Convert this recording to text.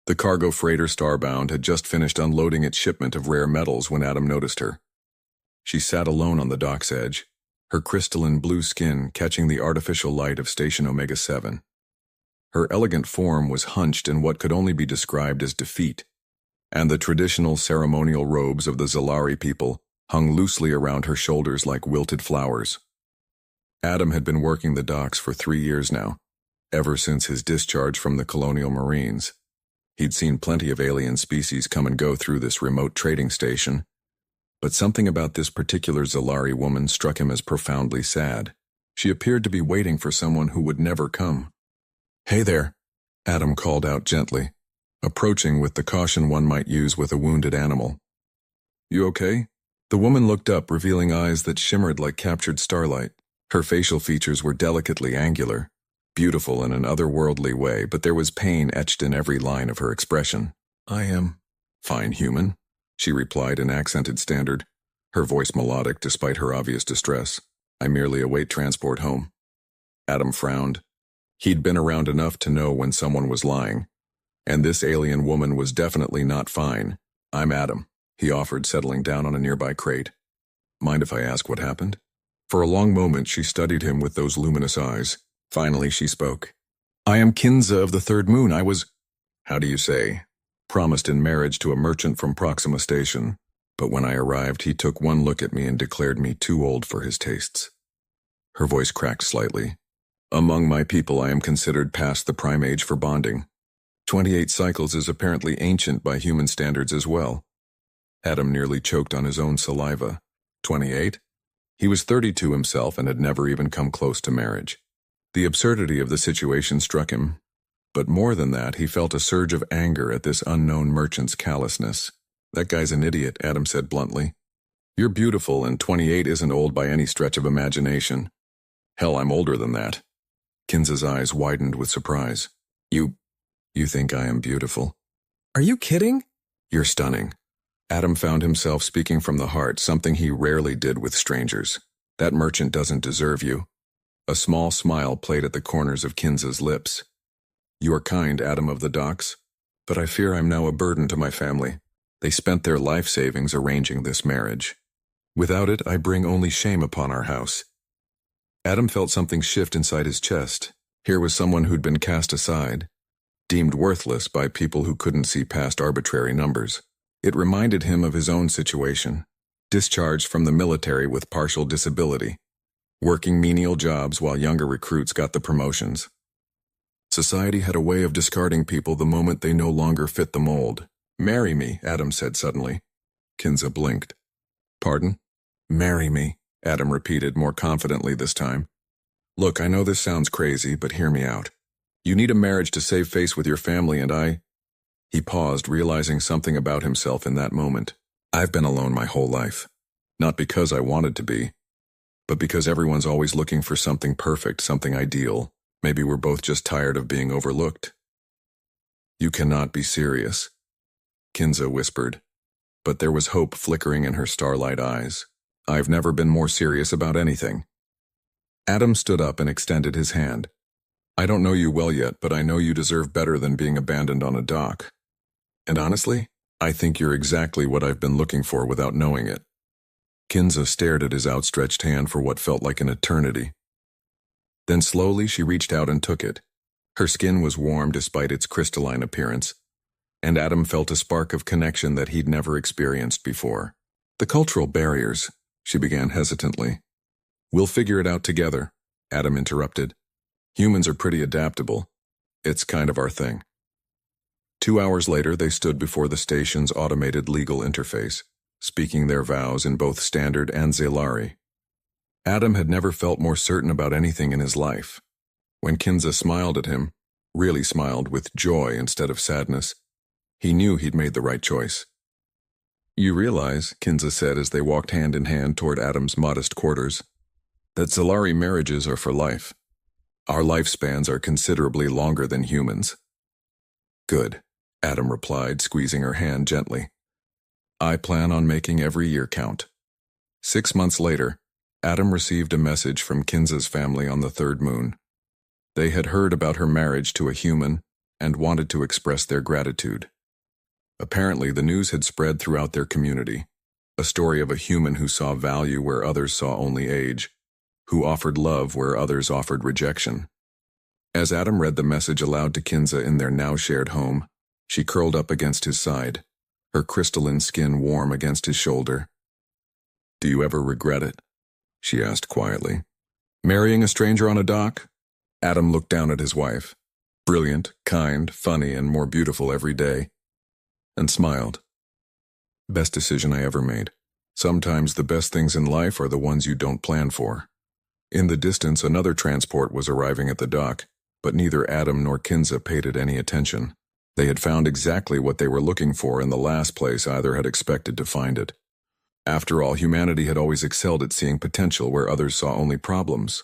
The cargo freighter Starbound had just finished unloading its shipment of rare metals when Adam noticed her. She sat alone on the dock's edge, her crystalline blue skin catching the artificial light of Station Omega-7. Her elegant form was hunched in what could only be described as defeat, and the traditional ceremonial robes of the Zalari people hung loosely around her shoulders like wilted flowers. Adam had been working the docks for 3 years now, ever since his discharge from the Colonial Marines. He'd seen plenty of alien species come and go through this remote trading station, but something about this particular Zalari woman struck him as profoundly sad. She appeared to be waiting for someone who would never come. "Hey there," Adam called out gently, approaching with the caution one might use with a wounded animal. "You okay?" The woman looked up, revealing eyes that shimmered like captured starlight. Her facial features were delicately angular, beautiful in an otherworldly way, but there was pain etched in every line of her expression. "I am fine, human," she replied in accented standard, her voice melodic despite her obvious distress. "I merely await transport home." Adam frowned. He'd been around enough to know when someone was lying, and this alien woman was definitely not fine. "I'm Adam," he offered, settling down on a nearby crate. "Mind if I ask what happened?" For a long moment she studied him with those luminous eyes. Finally she spoke. "I am Kenza of the Third Moon. I was, how do you say, promised in marriage to a merchant from Proxima Station, but when I arrived he took one look at me and declared me too old for his tastes." Her voice cracked slightly. "Among my people I am considered past the prime age for bonding. 28 cycles is apparently ancient by human standards as well." Adam nearly choked on his own saliva. 28? He was 32 himself and had never even come close to marriage. The absurdity of the situation struck him, but more than that, he felt a surge of anger at this unknown merchant's callousness. "That guy's an idiot," Adam said bluntly. "You're beautiful, and 28 isn't old by any stretch of imagination. Hell, I'm older than that." Kinza's eyes widened with surprise. You think I am beautiful?" "Are you kidding?" "You're stunning." Adam found himself speaking from the heart, something he rarely did with strangers. "That merchant doesn't deserve you." A small smile played at the corners of Kinza's lips. "You are kind, Adam of the docks, but I fear I'm now a burden to my family. They spent their life savings arranging this marriage. Without it, I bring only shame upon our house." Adam felt something shift inside his chest. Here was someone who'd been cast aside, deemed worthless by people who couldn't see past arbitrary numbers. It reminded him of his own situation, discharged from the military with partial disability, working menial jobs while younger recruits got the promotions. Society had a way of discarding people the moment they no longer fit the mold. "Marry me," Adam said suddenly. Kenza blinked. "Pardon?" "Marry me," Adam repeated more confidently this time. "Look, I know this sounds crazy, but hear me out. You need a marriage to save face with your family, and I—" He paused, realizing something about himself in that moment. "I've been alone my whole life. Not because I wanted to be, but because everyone's always looking for something perfect, something ideal. Maybe we're both just tired of being overlooked." "You cannot be serious," Kenza whispered, but there was hope flickering in her starlight eyes. "I've never been more serious about anything." Adam stood up and extended his hand. "I don't know you well yet, but I know you deserve better than being abandoned on a dock. And honestly, I think you're exactly what I've been looking for without knowing it." Kenza stared at his outstretched hand for what felt like an eternity. Then slowly she reached out and took it. Her skin was warm despite its crystalline appearance, and Adam felt a spark of connection that he'd never experienced before. "The cultural barriers," she began hesitantly. "We'll figure it out together," Adam interrupted. "Humans are pretty adaptable. It's kind of our thing." 2 hours later, they stood before the station's automated legal interface, speaking their vows in both Standard and Zalari. Adam had never felt more certain about anything in his life. When Kenza smiled at him, really smiled with joy instead of sadness, he knew he'd made the right choice. "You realize," Kenza said as they walked hand in hand toward Adam's modest quarters, "that Zalari marriages are for life. Our lifespans are considerably longer than humans." "Good," Adam replied, squeezing her hand gently. "I plan on making every year count." 6 months later, Adam received a message from Kenza's family on the Third Moon. They had heard about her marriage to a human and wanted to express their gratitude. Apparently, the news had spread throughout their community, a story of a human who saw value where others saw only age, who offered love where others offered rejection. As Adam read the message aloud to Kenza in their now shared home, she curled up against his side, her crystalline skin warm against his shoulder. "Do you ever regret it?" she asked quietly. "Marrying a stranger on a dock?" Adam looked down at his wife, brilliant, kind, funny, and more beautiful every day, and smiled. "Best decision I ever made. Sometimes the best things in life are the ones you don't plan for." In the distance, another transport was arriving at the dock, but neither Adam nor Kenza paid it any attention. They had found exactly what they were looking for in the last place either had expected to find it. After all, humanity had always excelled at seeing potential where others saw only problems.